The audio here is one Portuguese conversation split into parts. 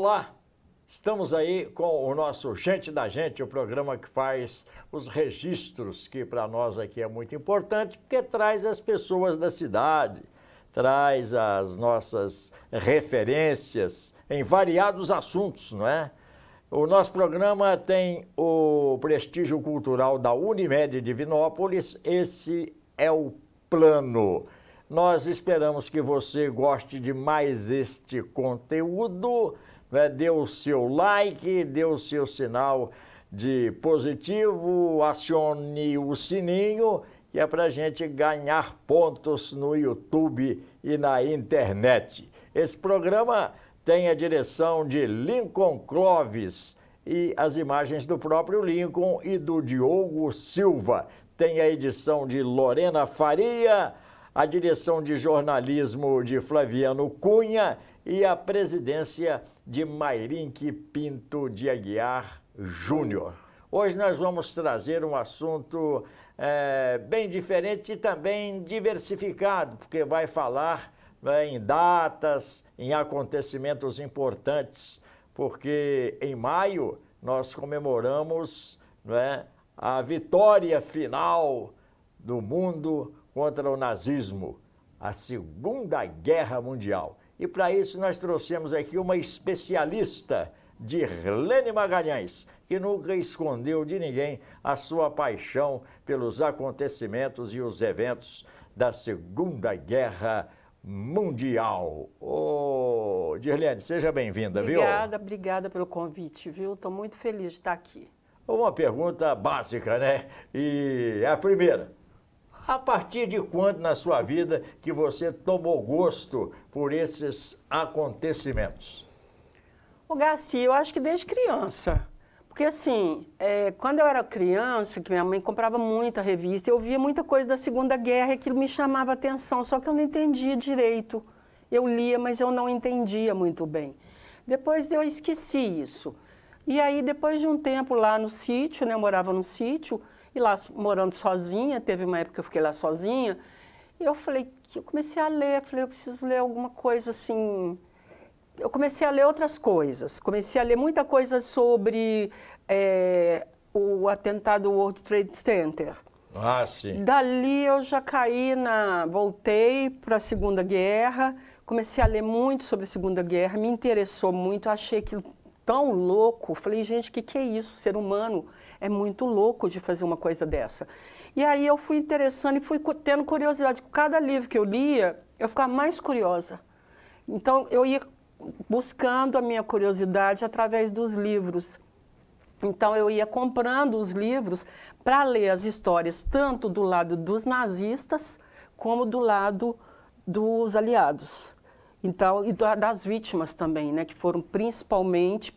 Olá, estamos aí com o nosso Gente da Gente, o programa que faz os registros, que para nós aqui é muito importante, porque traz as pessoas da cidade, traz as nossas referências em variados assuntos, não é? O nosso programa tem o prestígio cultural da Unimed Divinópolis, esse é o plano. Nós esperamos que você goste de mais este conteúdo, né? Dê o seu like, dê o seu sinal de positivo, acione o sininho, que é para a gente ganhar pontos no YouTube e na internet. Esse programa tem a direção de Lincoln Clovis e as imagens do próprio Lincoln e do Diogo Silva. Tem a edição de Lorena Faria, a direção de jornalismo de Flaviano Cunha e a presidência de Mairinque Pinto de Aguiar Júnior. Hoje nós vamos trazer um assunto bem diferente e também diversificado, porque vai falar em datas, em acontecimentos importantes, porque em maio nós comemoramos a vitória final do mundo contra o nazismo, a Segunda Guerra Mundial. E para isso nós trouxemos aqui uma especialista, Dirlene Magalhães, que nunca escondeu de ninguém a sua paixão pelos acontecimentos e os eventos da Segunda Guerra Mundial. Ô, Dirlene, seja bem-vinda, viu? Obrigada pelo convite, viu? Estou muito feliz de estar aqui. Uma pergunta básica, né? E a primeira: a partir de quando na sua vida que você tomou gosto por esses acontecimentos? Ô, Garcia, eu acho que desde criança. Porque assim, quando eu era criança, que minha mãe comprava muita revista, eu via muita coisa da Segunda Guerra e aquilo me chamava atenção, só que eu não entendia direito. Eu lia, mas eu não entendia muito bem. Depois eu esqueci isso. E aí, depois de um tempo lá no sítio, né, eu morava no sítio, e lá morando sozinha, teve uma época que eu fiquei lá sozinha, e eu comecei a ler, eu preciso ler alguma coisa assim. Eu comecei a ler outras coisas, comecei a ler muita coisa sobre o atentado do World Trade Center. Ah, sim. Dali eu já voltei para a Segunda Guerra, comecei a ler muito sobre a Segunda Guerra, me interessou muito, achei aquilo tão louco. Falei, gente, o que é isso? O ser humano é muito louco de fazer uma coisa dessa. E aí eu fui interessando e fui tendo curiosidade. Cada livro que eu lia, eu ficava mais curiosa. Então, eu ia buscando a minha curiosidade através dos livros. Então, eu ia comprando os livros para ler as histórias, tanto do lado dos nazistas, como do lado dos aliados. Então, e das vítimas também, né, que foram principalmente,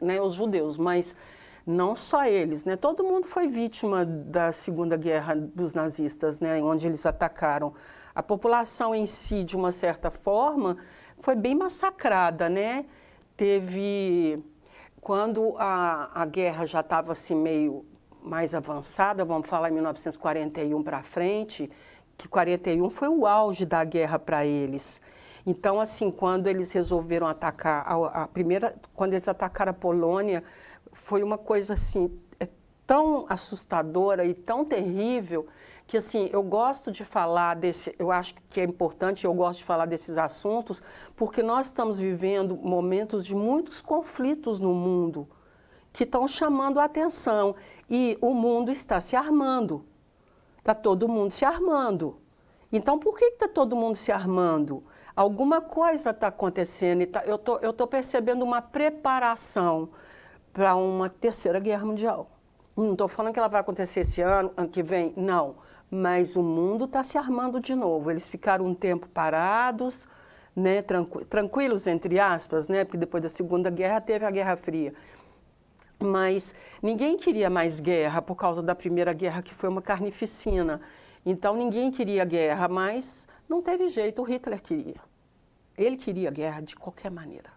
né, os judeus, mas não só eles, né, todo mundo foi vítima da Segunda Guerra dos nazistas, né, onde eles atacaram. A população em si, de uma certa forma, foi bem massacrada, né? Quando a guerra já estava assim meio mais avançada, vamos falar em 1941 para frente, que 41 foi o auge da guerra para eles. Então, assim, quando eles resolveram atacar, quando eles atacaram a Polônia, foi uma coisa assim, tão assustadora e tão terrível, que assim, eu gosto de falar eu acho que é importante, eu gosto de falar desses assuntos, porque nós estamos vivendo momentos de muitos conflitos no mundo, que estão chamando a atenção, e o mundo está se armando. Está todo mundo se armando. Então, por que está todo mundo se armando? Alguma coisa está acontecendo. E eu estou percebendo uma preparação para uma terceira guerra mundial. Não estou falando que ela vai acontecer esse ano que vem, não. Mas o mundo está se armando de novo. Eles ficaram um tempo parados, né, tranquilos, entre aspas, né, porque depois da Segunda Guerra teve a Guerra Fria. Mas ninguém queria mais guerra por causa da Primeira Guerra, que foi uma carnificina. Então, ninguém queria guerra, mas não teve jeito, o Hitler queria. Ele queria guerra de qualquer maneira.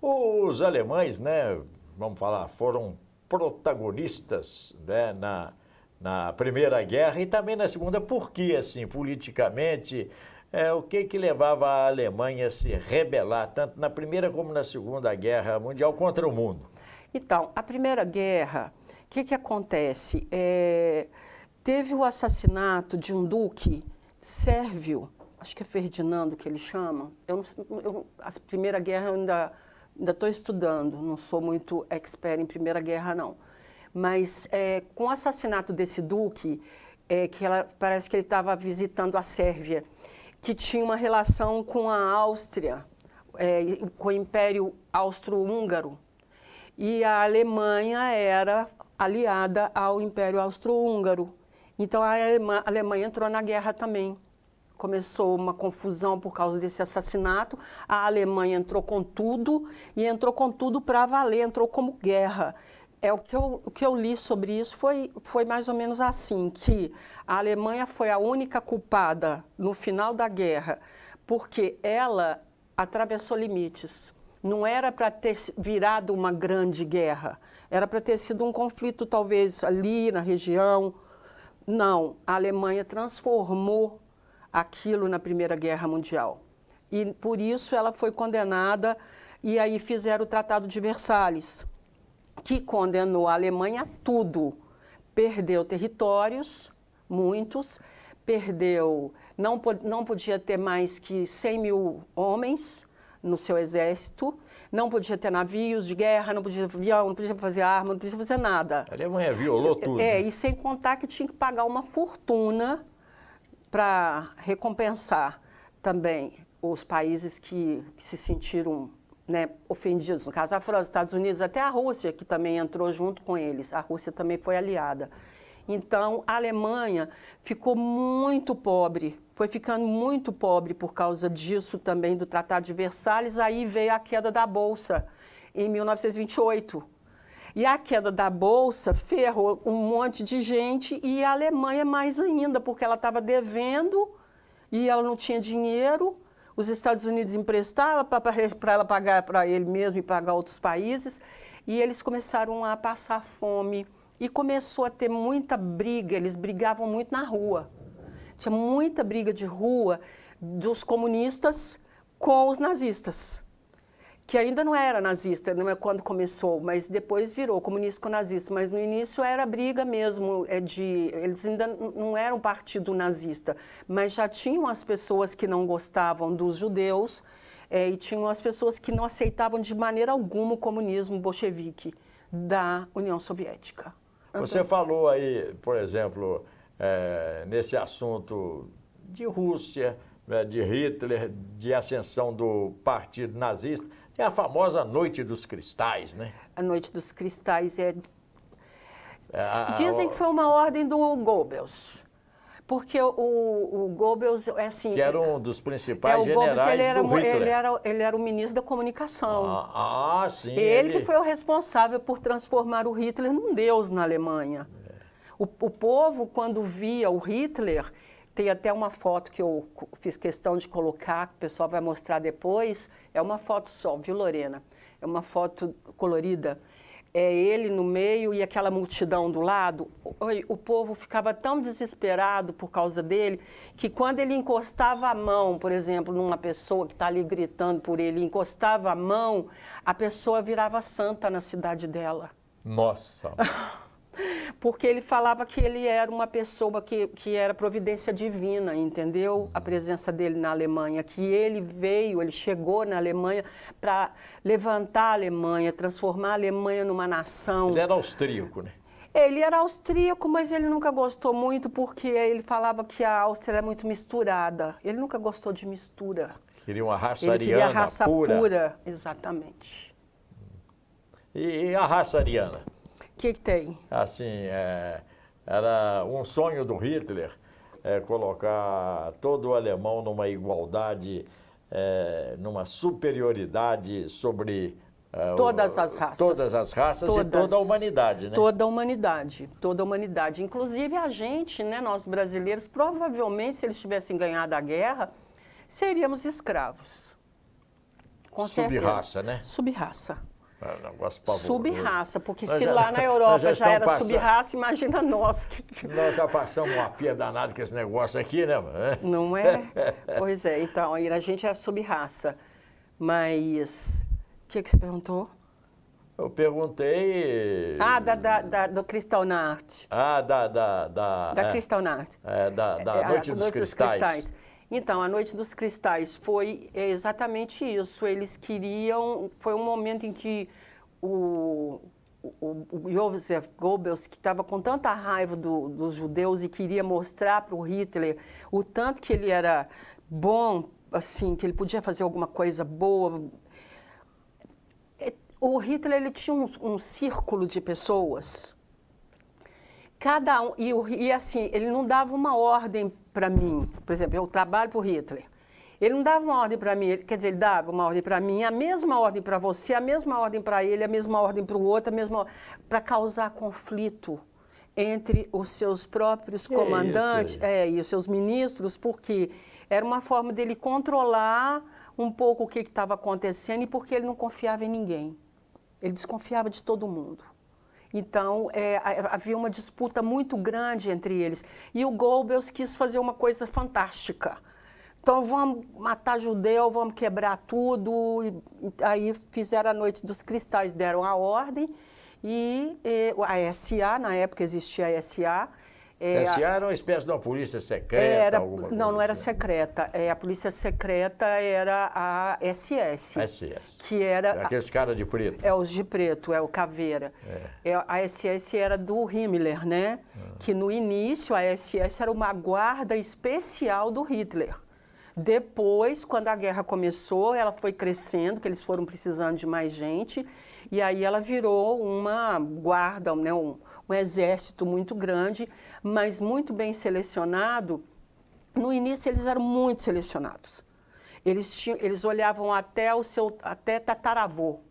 Os alemães, né, vamos falar, foram protagonistas, né, na Primeira Guerra e também na Segunda. Por que, assim, politicamente, o que levava a Alemanha a se rebelar, tanto na Primeira como na Segunda Guerra Mundial, contra o mundo? Então, a Primeira Guerra, o que acontece? Teve o assassinato de um duque sérvio, acho que é Ferdinando que ele chama. A Primeira Guerra eu ainda estou estudando, não sou muito expert em Primeira Guerra, não. Mas com o assassinato desse duque, parece que ele estava visitando a Sérvia, que tinha uma relação com a Áustria, com o Império Austro-Húngaro. E a Alemanha era aliada ao Império Austro-Húngaro. Então, a Alemanha entrou na guerra também. Começou uma confusão por causa desse assassinato. A Alemanha entrou com tudo, e entrou com tudo para valer, entrou como guerra. O que eu li sobre isso foi mais ou menos assim, que a Alemanha foi a única culpada no final da guerra, porque ela atravessou limites. Não era para ter virado uma grande guerra, era para ter sido um conflito talvez ali na região. Não, a Alemanha transformou aquilo na Primeira Guerra Mundial. E por isso ela foi condenada, e aí fizeram o Tratado de Versalhes, que condenou a Alemanha a tudo. Perdeu territórios, muitos, não podia ter mais que 100 mil homens no seu exército, não podia ter navios de guerra, não podia ter avião, não podia fazer arma, não podia fazer nada. A Alemanha violou tudo. E sem contar que tinha que pagar uma fortuna para recompensar também os países que se sentiram ofendidos. No caso, a França, Estados Unidos, até a Rússia, que também entrou junto com eles. A Rússia também foi aliada. Então, a Alemanha ficou muito pobre, foi ficando muito pobre por causa disso também, do Tratado de Versalhes. Aí veio a queda da Bolsa, em 1928. E a queda da Bolsa ferrou um monte de gente, e a Alemanha mais ainda, porque ela estava devendo e ela não tinha dinheiro. Os Estados Unidos emprestavam para ela pagar para ele mesmo e pagar outros países, e eles começaram a passar fome. E começou a ter muita briga, eles brigavam muito na rua. Tinha muita briga de rua dos comunistas com os nazistas, que ainda não era nazista, não é quando começou, mas depois virou comunista com nazista. Mas no início era briga mesmo, eles ainda não eram partido nazista, mas já tinham as pessoas que não gostavam dos judeus, e tinham as pessoas que não aceitavam de maneira alguma o comunismo bolchevique da União Soviética. Você falou aí, por exemplo, nesse assunto de Rússia, de Hitler, de ascensão do Partido Nazista, tem a famosa Noite dos Cristais, né? A Noite dos Cristais dizem que foi uma ordem do Goebbels, porque o Goebbels é assim... Que era um dos principais generais do Hitler. Ele era o ministro da comunicação. Sim. Ele que foi o responsável por transformar o Hitler num deus na Alemanha. O povo, quando via o Hitler, tem até uma foto que eu fiz questão de colocar, que o pessoal vai mostrar depois, é uma foto só, viu, Lorena? É uma foto colorida. É ele no meio e aquela multidão do lado. O povo ficava tão desesperado por causa dele, que quando ele encostava a mão, por exemplo, numa pessoa que está ali gritando por ele, encostava a mão, a pessoa virava santa na cidade dela. Nossa! Porque ele falava que ele era uma pessoa que era providência divina, entendeu? A presença dele na Alemanha, que ele chegou na Alemanha para levantar a Alemanha, transformar a Alemanha numa nação. Ele era austríaco, né? Ele era austríaco, mas ele nunca gostou muito porque ele falava que a Áustria era muito misturada. Ele nunca gostou de mistura. Queria uma raça ariana pura. Ele queria a raça pura, exatamente. E a raça ariana? O que tem? Assim, era um sonho do Hitler colocar todo o alemão numa igualdade, numa superioridade sobre todas as raças. Todas as raças e toda a humanidade, né? Toda a humanidade. Inclusive a gente, né, nós brasileiros, provavelmente, se eles tivessem ganhado a guerra, seríamos escravos. Com certeza. Subraça, né? Subraça. É um negócio pavoroso. Sub-raça, porque se lá na Europa já era sub-raça, imagina nós. Nós já passamos uma pia danada com esse negócio aqui, né? Não é? Pois é, então, a gente era sub-raça. Mas, o que você perguntou? Eu perguntei... Ah, do Kristallnacht. Ah, da Kristallnacht. Da Noite dos Cristais. Então, a Noite dos Cristais foi exatamente isso. Eles queriam... Foi um momento em que o Joseph Goebbels, que estava com tanta raiva dos judeus e queria mostrar para o Hitler o tanto que ele era bom, assim, que ele podia fazer alguma coisa boa. O Hitler, ele tinha um círculo de pessoas, cada um, e assim, ele não dava uma ordem para mim. Por exemplo, eu trabalho para o Hitler. Ele não dava uma ordem para mim, quer dizer, ele dava uma ordem para mim, a mesma ordem para você, a mesma ordem para ele, a mesma ordem para o outro, a mesma para causar conflito entre os seus próprios comandantes e os seus ministros, porque era uma forma dele controlar um pouco o que estava acontecendo e porque ele não confiava em ninguém. Ele desconfiava de todo mundo. Então, havia uma disputa muito grande entre eles. E o Goebbels quis fazer uma coisa fantástica. Então, vamos matar judeu, vamos quebrar tudo. E aí fizeram a Noite dos Cristais, deram a ordem. E a SA, na época existia a SA. SA era uma espécie de uma polícia secreta? Não era secreta. A polícia secreta era a SS. SS. Que era... Aqueles caras de preto. Os de preto, o Caveira. A SS era do Himmler, né? Que no início a SS era uma guarda especial do Hitler. Depois, quando a guerra começou, ela foi crescendo, que eles foram precisando de mais gente, e aí ela virou uma guarda, né, um exército muito grande, mas muito bem selecionado. No início, eles eram muito selecionados. Eles olhavam até tataravô.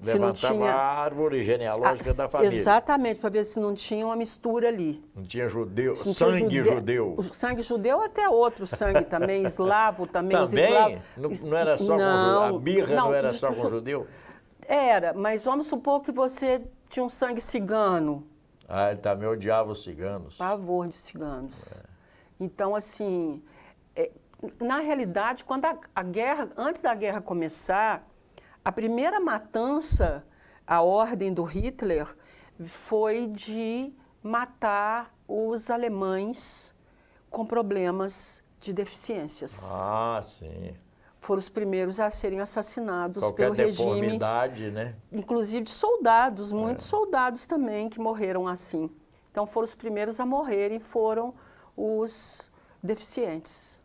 Levantava a árvore genealógica da família. Exatamente, para ver se não tinha uma mistura ali. Não tinha judeu, sangue judeu. O sangue judeu até outro sangue também, eslavo também. Também? Não era só com a birra não era só com judeu? Era, mas vamos supor que você tinha um sangue cigano. Ah, ele também odiava os ciganos. Pavor de ciganos. Então, assim, na realidade, quando a guerra, antes da guerra começar, a primeira matança, a ordem do Hitler, foi de matar os alemães com problemas de deficiências. Ah, sim. Foram os primeiros a serem assassinados pelo regime. Deformidade, né? Inclusive de soldados, muitos soldados também que morreram assim. Então foram os primeiros a morrerem, foram os deficientes.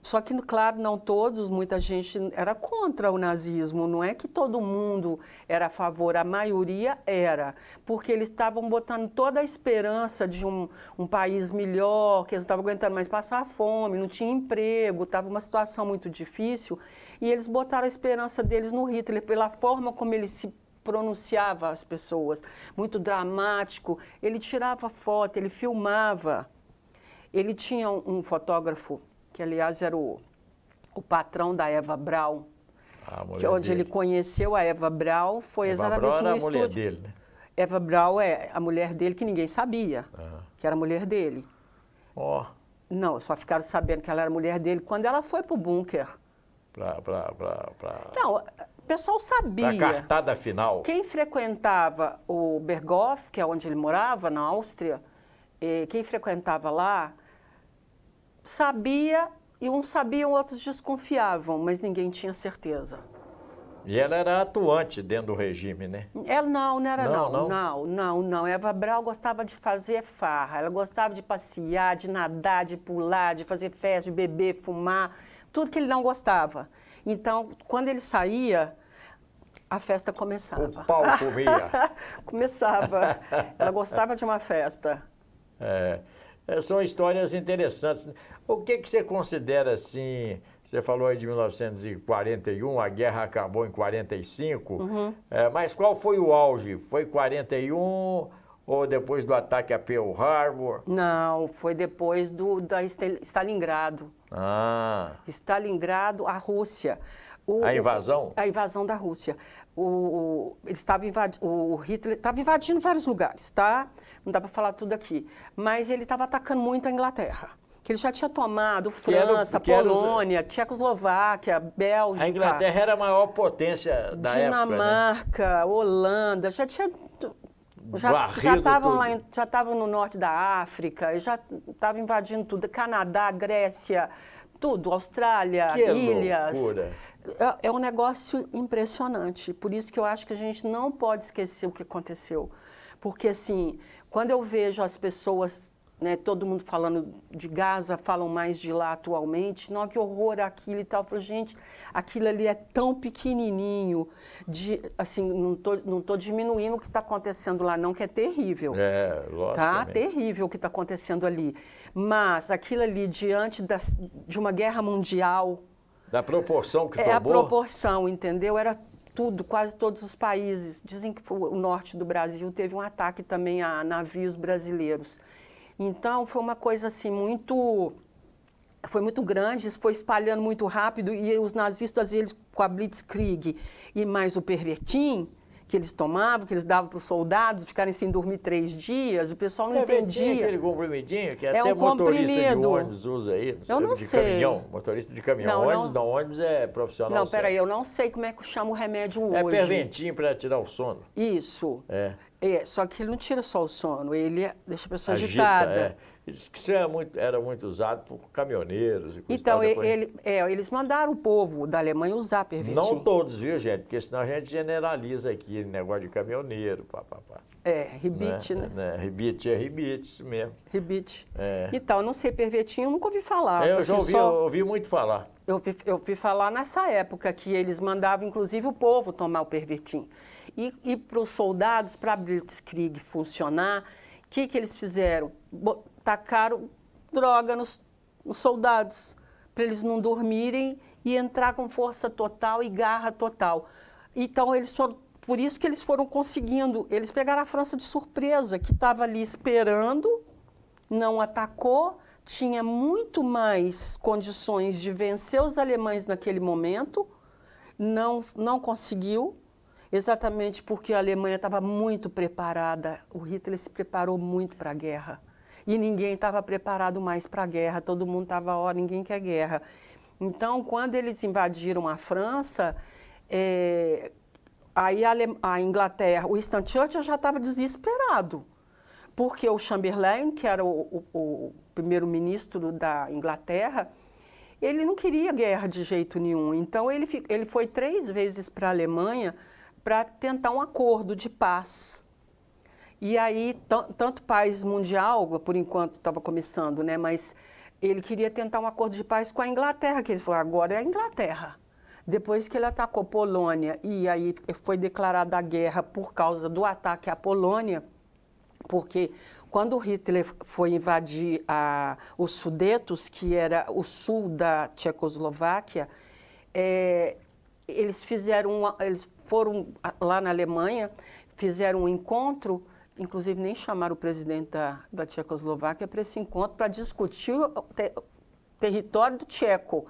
Só que, claro, não todos, muita gente era contra o nazismo, não é que todo mundo era a favor, a maioria era, porque eles estavam botando toda a esperança de um país melhor, que eles não estavam aguentando mais passar fome, não tinha emprego, estava uma situação muito difícil, e eles botaram a esperança deles no Hitler, pela forma como ele se pronunciava às pessoas, muito dramático, ele tirava foto, ele filmava. Ele tinha um fotógrafo, que aliás era o patrão da Eva Braun, onde ele conheceu a Eva Braun, foi exatamente no estúdio. A mulher dele, né? Eva Braun é a mulher dele que ninguém sabia, que era a mulher dele. Não, só ficaram sabendo que ela era a mulher dele quando ela foi para o bunker. Não, o pessoal sabia. A cartada final. Quem frequentava o Berghof, que é onde ele morava, na Áustria, quem frequentava lá, sabia, e uns sabiam, outros desconfiavam, mas ninguém tinha certeza. E ela era atuante dentro do regime, né? Ela não era não. Eva Braun gostava de fazer farra, ela gostava de passear, de nadar, de pular, de fazer festa, de beber, fumar, tudo que ele não gostava. Então, quando ele saía, a festa começava. O pau comia. Começava. Ela gostava de uma festa. São histórias interessantes. O que você considera assim? Você falou aí de 1941, a guerra acabou em 45, mas qual foi o auge? Foi 41 ou depois do ataque a Pearl Harbor? Não, foi depois da Stalingrado. Stalingrado, a Rússia. A invasão? A invasão da Rússia. O Hitler estava invadindo vários lugares, tá? Não dá para falar tudo aqui. Mas ele estava atacando muito a Inglaterra. Que ele já tinha tomado França, Polônia, Tchecoslováquia, Bélgica. A Inglaterra era a maior potência da Dinamarca, época, né? Holanda, já estavam no norte da África, já estavam invadindo tudo. Canadá, Grécia, tudo, Austrália, ilhas. Loucura. É um negócio impressionante. Por isso que eu acho que a gente não pode esquecer o que aconteceu. Porque, assim, quando eu vejo as pessoas, né, todo mundo falando de Gaza, falam mais de lá atualmente, não, que horror aquilo e tal. Eu falo, gente, aquilo ali é tão pequenininho, assim, não tô diminuindo o que está acontecendo lá, não, que é terrível. Lógico. Tá? Terrível o que está acontecendo ali. Mas aquilo ali, diante de uma guerra mundial... Da proporção que tomou? É a proporção, entendeu? Era tudo, quase todos os países. Dizem que o norte do Brasil teve um ataque também a navios brasileiros. Então, foi uma coisa assim foi muito grande, isso foi espalhando muito rápido, e os nazistas, eles com a Blitzkrieg e mais o Pervetin, que eles tomavam, que eles davam para os soldados, ficarem sem dormir 3 dias, o pessoal não entendia. Aquele comprimidinho que é até um motorista comprimido. de ônibus usa aí, eu não de sei. Caminhão, motorista de caminhão. Ônibus é profissional. Não, peraí, eu não sei como é que chama o remédio hoje. É Perventinho para tirar o sono. Isso. Só que ele não tira só o sono, ele deixa a pessoa agitada. Diz que isso era muito usado por caminhoneiros. E então, eles mandaram o povo da Alemanha usar Perventin. Não todos, viu, gente? Porque senão a gente generaliza aqui, negócio de caminhoneiro, Ribite, né? Ribite, isso mesmo. Ribite. Então, eu não sei, Perventin, eu nunca ouvi falar. Eu já ouvi muito falar. Eu ouvi falar nessa época que eles mandavam, inclusive, o povo tomar o Perventin. E para os soldados, para a Blitzkrieg funcionar, o que eles fizeram? Tacaram droga nos soldados, para eles não dormirem e entrar com força total e garra total. Então, por isso que eles foram conseguindo. Eles pegaram a França de surpresa, que estava ali esperando, não atacou, tinha muito mais condições de vencer os alemães naquele momento, não conseguiu, exatamente porque a Alemanha estava muito preparada. O Hitler se preparou muito para a guerra. E ninguém estava preparado mais para a guerra, todo mundo estava, ninguém quer guerra. Então, quando eles invadiram a França, aí a Inglaterra, o Winston Churchill já estava desesperado, porque o Chamberlain, que era o primeiro-ministro da Inglaterra, ele não queria guerra de jeito nenhum. Então, ele foi 3 vezes para a Alemanha para tentar um acordo de paz. E aí, tanto paz mundial, por enquanto estava começando, né? Mas ele queria tentar um acordo de paz com a Inglaterra, que ele falou, agora é a Inglaterra. Depois que ele atacou Polônia, e aí foi declarada a guerra por causa do ataque à Polônia, porque quando o Hitler foi invadir os Sudetos, que era o sul da Tchecoslováquia, eles foram lá na Alemanha, fizeram um encontro, inclusive nem chamaram o presidente da Tchecoslováquia para esse encontro, para discutir o território do tcheco.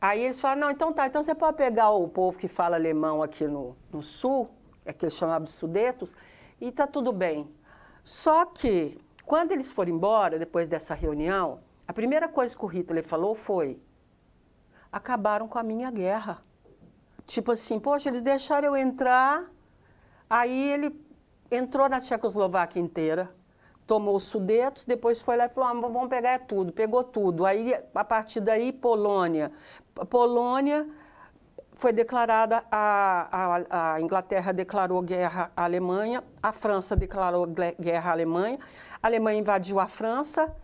Aí eles falaram, não, então tá, então você pode pegar o povo que fala alemão aqui no sul, que eles chamavam de Sudetos, e tá tudo bem. Só que, quando eles foram embora, depois dessa reunião, a primeira coisa que o Hitler falou foi, acabaram com a minha guerra. Tipo assim, poxa, eles deixaram eu entrar, aí ele entrou na Tchecoslováquia inteira, tomou os Sudetos, depois foi lá e falou, vamos pegar tudo, pegou tudo. Aí, a partir daí, Polônia. Polônia foi declarada, a Inglaterra declarou guerra à Alemanha, a França declarou guerra à Alemanha, a Alemanha invadiu a França,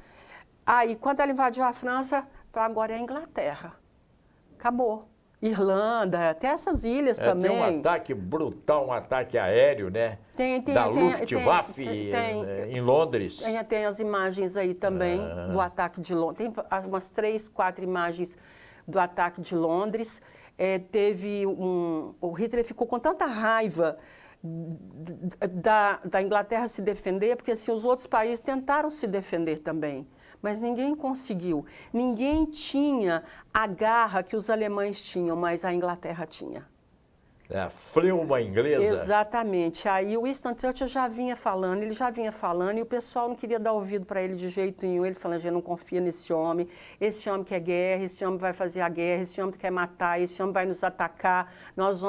aí, quando ela invadiu a França, falou, agora é a Inglaterra. Acabou. Irlanda, até essas ilhas também. Tem um ataque brutal, um ataque aéreo, né? Da Luftwaffe em Londres. Tem as imagens aí também do ataque de Londres. Tem umas 3, 4 imagens do ataque de Londres. O Hitler ficou com tanta raiva da Inglaterra se defender, porque assim, os outros países tentaram se defender também, mas ninguém conseguiu. Ninguém tinha a garra que os alemães tinham, mas a Inglaterra tinha. É a fleuma inglesa. Exatamente. Aí o Winston Churchill já vinha falando, e o pessoal não queria dar ouvido para ele de jeito nenhum. Ele falando, a gente não confia nesse homem quer guerra, esse homem vai fazer a guerra, esse homem quer matar, esse homem vai nos atacar, nós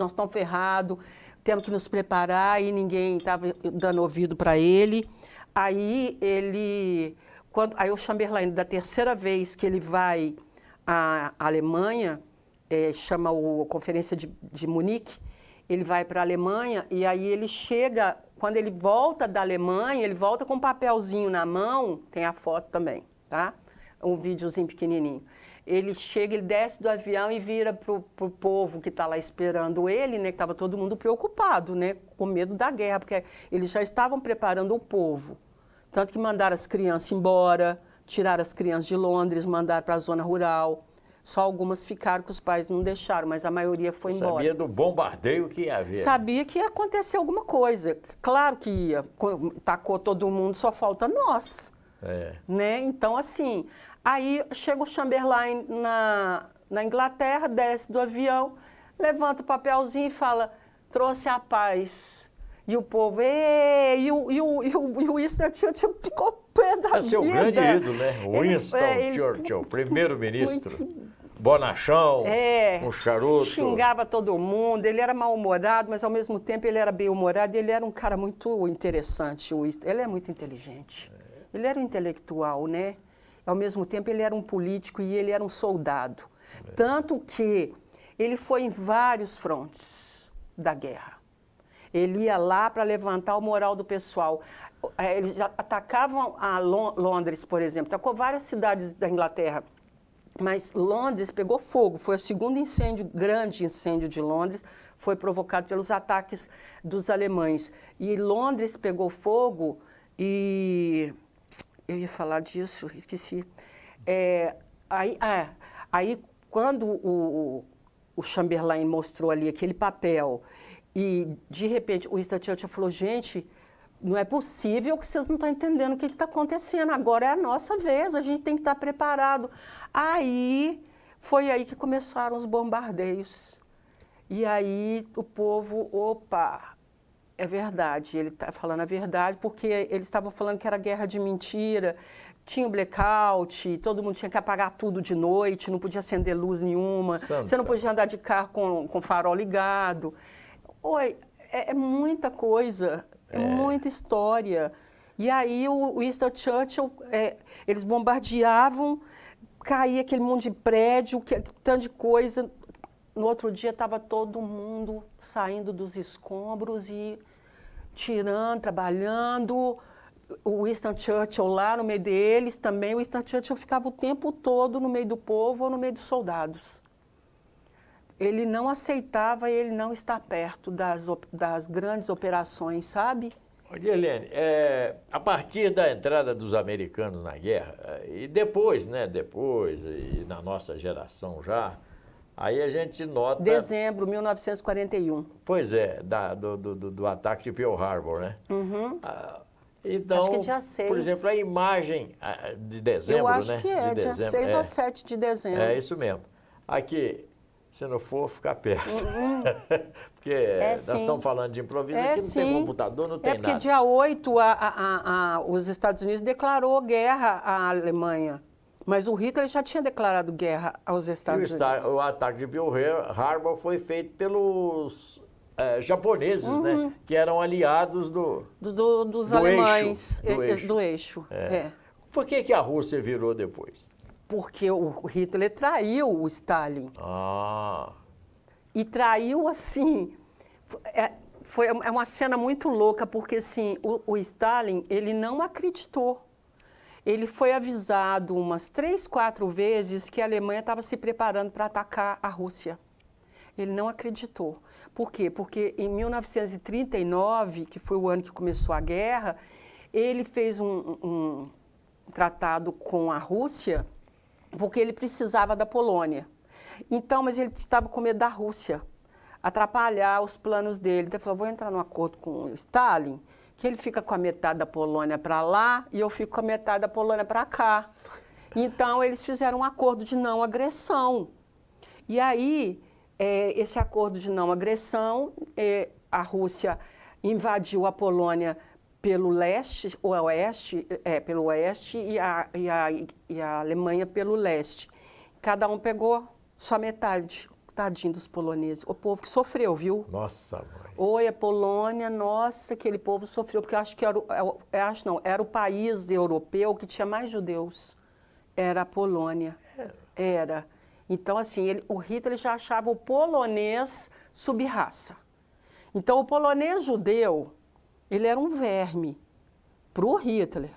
estamos ferrados, temos que nos preparar, e ninguém estava dando ouvido para ele. Aí aí o Chamberlain, da terceira vez que ele vai à Alemanha, chama a Conferência de Munique, ele vai para a Alemanha e aí ele chega, quando ele volta da Alemanha, ele volta com um papelzinho na mão, tem a foto também, tá? Um videozinho pequenininho. Ele chega, ele desce do avião e vira pro povo que está lá esperando ele, né? Que estava todo mundo preocupado, né? Com medo da guerra, porque eles já estavam preparando o povo. Tanto que mandaram as crianças embora, tiraram as crianças de Londres, mandaram para a zona rural. Só algumas ficaram, que os pais não deixaram, mas a maioria foi embora. Sabia do bombardeio que ia haver. Sabia que ia acontecer alguma coisa. Claro que ia. Tacou todo mundo, só falta nós. Né? Então, assim, aí chega o Chamberlain na Inglaterra, desce do avião, levanta o papelzinho e fala, trouxe a paz. E o povo, e o Winston Churchill ficou pé da vida. É seu grande ídolo, né? Winston Churchill, primeiro-ministro. Bonachão, um charuto. Xingava todo mundo, ele era mal-humorado, mas ao mesmo tempo ele era bem-humorado e ele era um cara muito interessante. Ele é muito inteligente. Ele era um intelectual, né? Ao mesmo tempo ele era um político e ele era um soldado. Tanto que ele foi em vários frontes da guerra. Ele ia lá para levantar o moral do pessoal. Eles atacavam a Londres, por exemplo, atacou várias cidades da Inglaterra. Mas Londres pegou fogo, foi o segundo grande incêndio de Londres, foi provocado pelos ataques dos alemães. E Londres pegou fogo e... Eu ia falar disso, esqueci. Aí quando o Chamberlain mostrou ali aquele papel e, de repente, o Winston Churchill falou, gente, não é possível que vocês não estão entendendo o que está acontecendo. Agora é a nossa vez, a gente tem que estar preparado. Foi aí que começaram os bombardeios. E aí o povo, opa, é verdade, ele está falando a verdade, porque eles estavam falando que era guerra de mentira, tinha o blackout, todo mundo tinha que apagar tudo de noite, não podia acender luz nenhuma, você não podia andar de carro com farol ligado. É muita coisa. É muita história. E aí o Winston Churchill, eles bombardeavam, caía aquele monte de prédio, tanto de coisa. No outro dia estava todo mundo saindo dos escombros e tirando, trabalhando. O Winston Churchill lá no meio deles também. O Winston Churchill ficava o tempo todo no meio do povo ou no meio dos soldados. Ele não aceitava ele não estar perto das grandes operações, sabe? Dirlene, a partir da entrada dos americanos na guerra, e depois, né, e na nossa geração já, aí a gente nota... Dezembro de 1941. Pois é, do ataque de Pearl Harbor, né? Uhum. Então, acho que dia 6. Por exemplo, a imagem de dezembro, né? Eu acho que é, dia 6 ou 7 de dezembro. É isso mesmo. Aqui... Se não for, ficar perto. Porque nós estamos falando de improviso, aqui não tem computador, não tem nada. Porque dia 8 os Estados Unidos declarou guerra à Alemanha. Mas o Hitler já tinha declarado guerra aos Estados Unidos. O ataque de Pearl Harbor foi feito pelos japoneses, né? Que eram aliados dos alemães, do eixo. Por que a Rússia virou depois? Porque o Hitler traiu o Stalin. E traiu assim... É uma cena muito louca, porque assim, o Stalin, ele não acreditou. Ele foi avisado umas 3, 4 vezes que a Alemanha estava se preparando para atacar a Rússia. Ele não acreditou. Por quê? Porque em 1939, que foi o ano que começou a guerra, ele fez um tratado com a Rússia, porque ele precisava da Polônia. Então, mas ele estava com medo da Rússia. atrapalhar os planos dele. Então ele falou, vou entrar num acordo com o Stalin, que ele fica com a metade da Polônia para lá e eu fico com a metade da Polônia para cá. Então eles fizeram um acordo de não agressão. E aí, esse acordo de não agressão, a Rússia invadiu a Polônia pelo leste, pelo oeste e a Alemanha pelo leste. Cada um pegou sua metade. Tadinho dos poloneses. O povo que sofreu, viu? Nossa, mãe. Oi, a Polônia, nossa, aquele povo sofreu, porque acho que era o país europeu que tinha mais judeus. Era a Polônia. Era. Então, assim, o Hitler já achava o polonês subraça. Então, o polonês judeu, ele era um verme para o Hitler.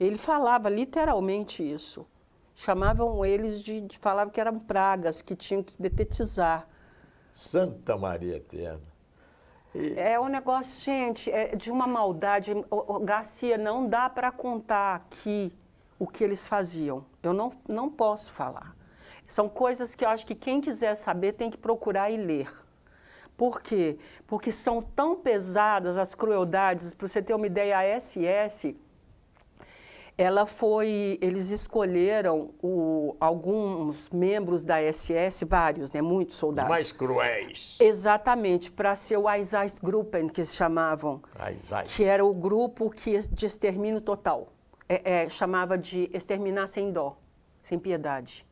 Ele falava literalmente isso. Chamavam eles falavam que eram pragas, que tinham que detetizar. Santa Maria Eterna. É um negócio, gente, de uma maldade. Garcia, não dá para contar aqui o que eles faziam. Eu não posso falar. São coisas que eu acho que quem quiser saber tem que procurar e ler. Por quê? Porque são tão pesadas as crueldades. Para você ter uma ideia, a SS... eles escolheram alguns membros da SS, vários, né, muitos soldados. Os mais cruéis. Exatamente, para ser o Einsatzgruppen, que eles chamavam. Que era o grupo de extermínio total. Chamava de exterminar sem dó, sem piedade.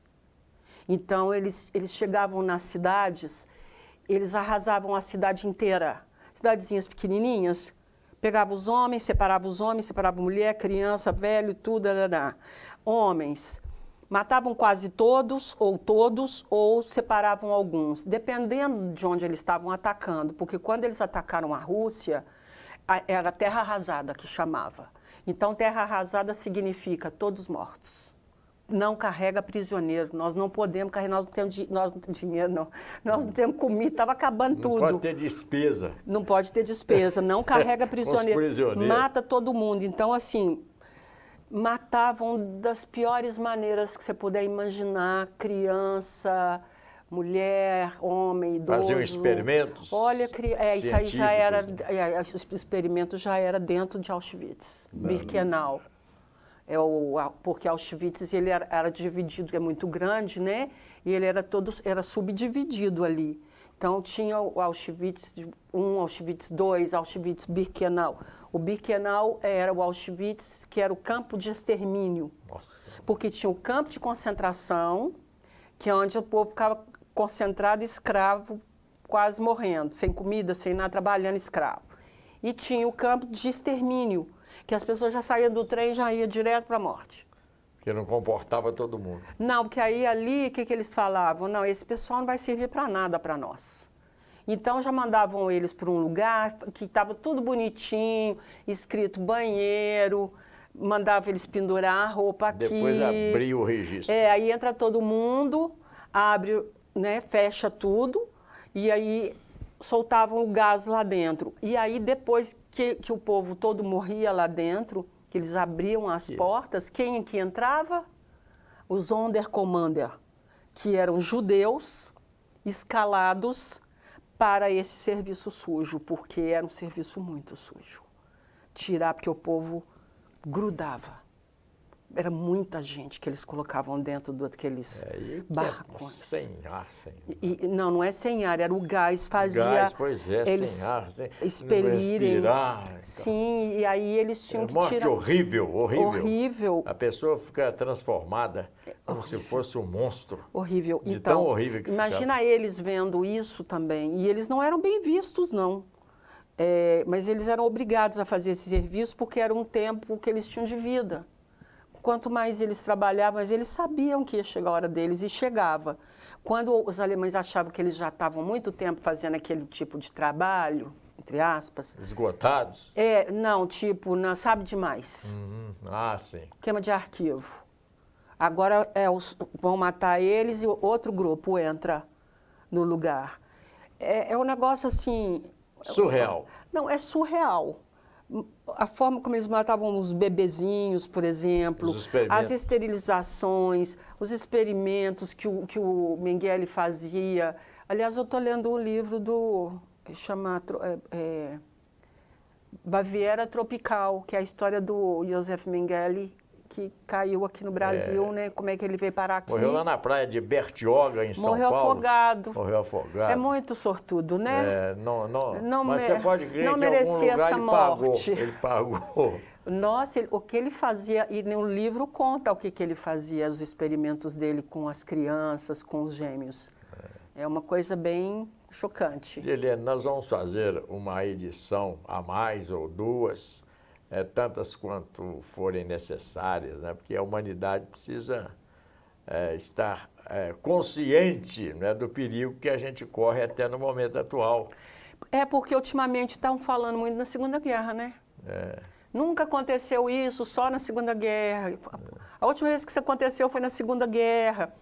Então, eles chegavam nas cidades, eles arrasavam a cidade inteira. Cidadezinhas pequenininhas. Pegava os homens, separava mulher, criança, velho, tudo. Homens. Matavam quase todos, ou separavam alguns, dependendo de onde eles estavam atacando. Porque quando eles atacaram a Rússia, era terra arrasada que chamava. Então, terra arrasada significa todos mortos. Não carrega prisioneiro, nós não podemos carregar, nós não temos dinheiro, não. Nós não temos comida, estava acabando tudo. Não pode ter despesa. Não pode ter despesa, não carrega prisioneiro, mata todo mundo. Então, assim, matavam das piores maneiras que você puder imaginar, criança, mulher, homem, idoso. Faziam experimentos. Olha, isso aí já era, os experimentos já era dentro de Auschwitz, Birkenau. Porque Auschwitz ele era dividido, é muito grande, né? E ele era subdividido ali. Então tinha o Auschwitz 1, Auschwitz 2, Auschwitz Birkenau. O Birkenau era o Auschwitz, que era o campo de extermínio. Nossa. Porque tinha o campo de concentração, que é onde o povo ficava concentrado, escravo, quase morrendo, sem comida, sem nada, trabalhando escravo. E tinha o campo de extermínio, que as pessoas já saíam do trem e já iam direto para a morte. Que não comportava todo mundo. Não, porque aí ali, o que eles falavam? Não, esse pessoal não vai servir para nada para nós. Então já mandavam eles para um lugar que estava tudo bonitinho, escrito banheiro, mandava eles pendurar a roupa aqui. Depois abria o registro. Aí entra todo mundo, abre, né, fecha tudo, e aí soltavam o gás lá dentro. E aí, depois que o povo todo morria lá dentro, que eles abriam as portas, quem que entrava? Os Sonderkommander, que eram judeus escalados para esse serviço sujo, porque era um serviço muito sujo. Tirar, porque o povo grudava. Era muita gente que eles colocavam dentro daqueles barcos. Sem ar, sem ar. Não é sem ar, era o gás, fazia... Gás, pois é, eles sem ar, sem expelirem. Respirar. Sim, e aí eles tinham que morte tirar... horrível, horrível. Horrível. A pessoa fica transformada como se fosse um monstro. Horrível. De então, tão horrível que imagina ficava. Eles vendo isso também. E eles não eram bem vistos, não. Mas eles eram obrigados a fazer esse serviço porque era um tempo que eles tinham de vida. Quanto mais eles trabalhavam, mas eles sabiam que ia chegar a hora deles e chegava. Quando os alemães achavam que eles já estavam muito tempo fazendo aquele tipo de trabalho, entre aspas... Esgotados? Não, tipo, não sabe demais. Sim. Queima de arquivo. Agora vão matar eles e outro grupo entra no lugar. É um negócio assim... Surreal. Não, é surreal. A forma como eles matavam os bebezinhos, por exemplo, as esterilizações, os experimentos que o Mengele fazia, Aliás, eu estou lendo um livro chama Baviera Tropical, que é a história do Joseph Mengele, que caiu aqui no Brasil, né? Como é que ele veio parar aqui. Morreu lá na praia de Bertioga, em São Paulo. Morreu afogado. Morreu afogado. É muito sortudo, né? Mas você pode crer não que em algum merecia lugar essa morte. Ele pagou. Nossa, o que ele fazia, e no livro conta o que ele fazia, os experimentos dele com as crianças, com os gêmeos. É uma coisa bem chocante. Helene, nós vamos fazer uma edição a mais ou duas, tantas quanto forem necessárias, né? Porque a humanidade precisa estar consciente, né, do perigo que a gente corre até no momento atual. É porque ultimamente estão falando muito na Segunda Guerra, né? Nunca aconteceu isso, só na Segunda Guerra. A última vez que isso aconteceu foi na Segunda Guerra.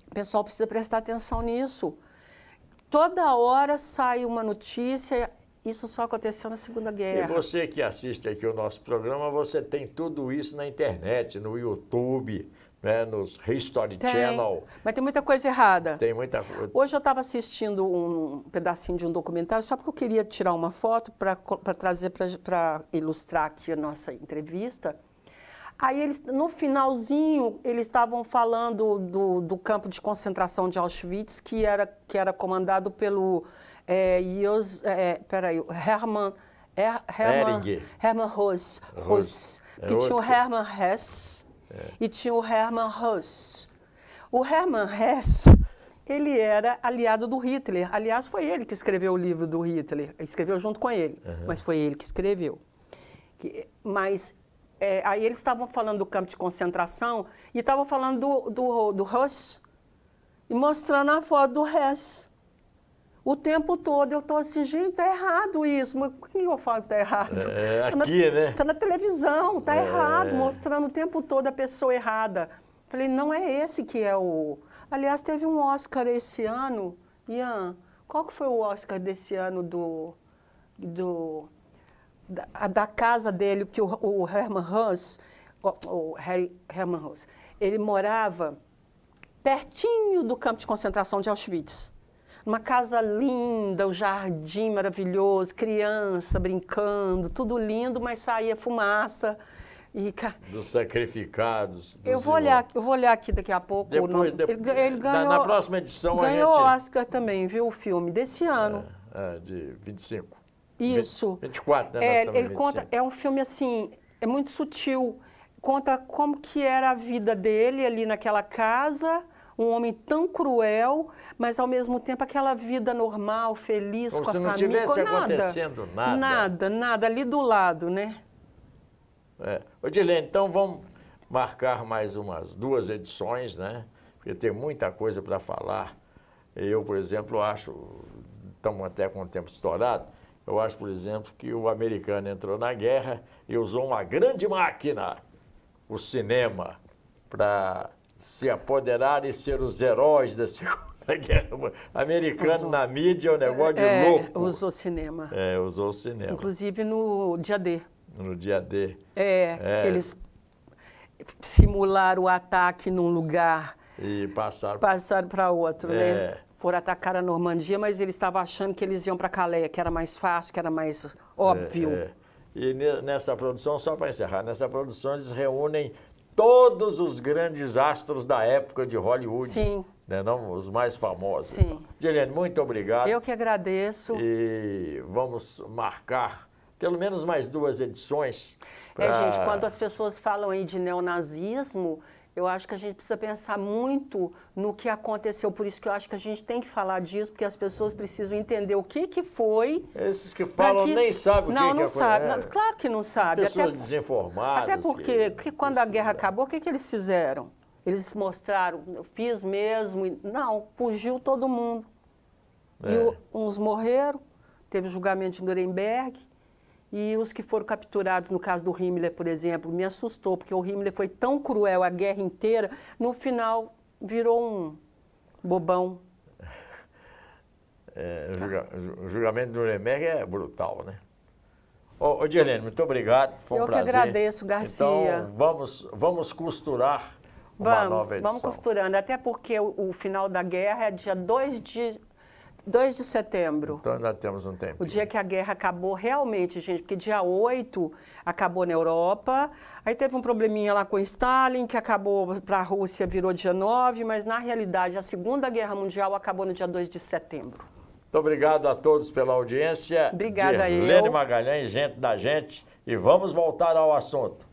O pessoal precisa prestar atenção nisso. Toda hora sai uma notícia, isso só aconteceu na Segunda Guerra. E você que assiste aqui o nosso programa, você tem tudo isso na internet, no YouTube, né, nos History Channel. Mas tem muita coisa errada. Tem muita coisa. Hoje eu estava assistindo um pedacinho de um documentário, só porque eu queria tirar uma foto para trazer, para ilustrar aqui a nossa entrevista. Aí, eles, no finalzinho, eles estavam falando do campo de concentração de Auschwitz, que era comandado pelo Hermann Hesse. Que tinha o Hermann Hesse e tinha o Hermann Hesse. O Hermann Hesse, ele era aliado do Hitler. Aliás, foi ele que escreveu o livro do Hitler. Escreveu junto com ele, mas foi ele que escreveu. Aí eles estavam falando do campo de concentração e estavam falando do Hess e mostrando a foto do Hess. O tempo todo eu estou assim, gente, está errado isso. Mas por que eu falo que está errado? Aqui, né? Está na televisão, está errado, mostrando o tempo todo a pessoa errada. Falei, não é esse que é o... Aliás, teve um Oscar esse ano. Ian, qual que foi o Oscar desse ano da casa dele, que o Hermann Hesse, Hermann Hesse, ele morava pertinho do campo de concentração de Auschwitz. Uma casa linda, o jardim maravilhoso, criança brincando, tudo lindo, mas saía fumaça. Dos sacrificados. Eu vou olhar aqui daqui a pouco. Depois, ele ganhou, na próxima edição ganhou Oscar também, viu, o filme desse ano. De 25. Isso. 24, né? Ele conta, é um filme assim, é muito sutil. Conta como que era a vida dele ali naquela casa, um homem tão cruel, mas ao mesmo tempo aquela vida normal, feliz, como com a família. Como se não tivesse acontecendo nada. Nada, ali do lado, né? Odilene, então vamos marcar mais umas 2 edições, né? Porque tem muita coisa para falar. Eu, por exemplo, acho, estamos até com o tempo estourado, eu acho, por exemplo, que o americano entrou na guerra e usou uma grande máquina, o cinema, para se apoderar e ser os heróis da Segunda Guerra. Americano na mídia é um negócio de louco. Usou cinema. Usou o cinema. Inclusive no dia D. No dia D. Que eles simularam o ataque num lugar e passaram para outro, né? Foram atacar a Normandia, mas eles estavam achando que eles iam para Calais, que era mais fácil, que era mais óbvio. E nessa produção, só para encerrar, nessa produção eles reúnem todos os grandes astros da época de Hollywood. Sim. Né, não, os mais famosos. Sim. Helene, muito obrigado. Eu que agradeço. E vamos marcar pelo menos mais 2 edições. Gente, quando as pessoas falam aí de neonazismo, eu acho que a gente precisa pensar muito no que aconteceu. Por isso que eu acho que a gente tem que falar disso, porque as pessoas precisam entender o que foi. Esses que falam nem sabem o que não sabe. Não, claro que não sabe. Pessoas desinformadas. Até porque quando a guerra acabou, o que eles fizeram? Eles mostraram, eu fiz mesmo. Não, fugiu todo mundo. E uns morreram, teve julgamento de Nuremberg. E os que foram capturados, no caso do Himmler, por exemplo, me assustou, porque o Himmler foi tão cruel a guerra inteira, no final virou um bobão. O julgamento do Nuremberg é brutal, né? Odilene, muito obrigado, foi um prazer. Eu que agradeço, Garcia. Então, vamos costurar uma nova edição. Vamos costurando, até porque o final da guerra é dia 2 2 de setembro. Então ainda temos um tempo. O dia que a guerra acabou realmente, gente, porque dia 8 acabou na Europa, aí teve um probleminha lá com Stalin, que acabou para a Rússia, virou dia 9, mas na realidade a Segunda Guerra Mundial acabou no dia 2 de setembro. Muito obrigado a todos pela audiência. Obrigada a eu. Lene Magalhães, gente da gente. E vamos voltar ao assunto.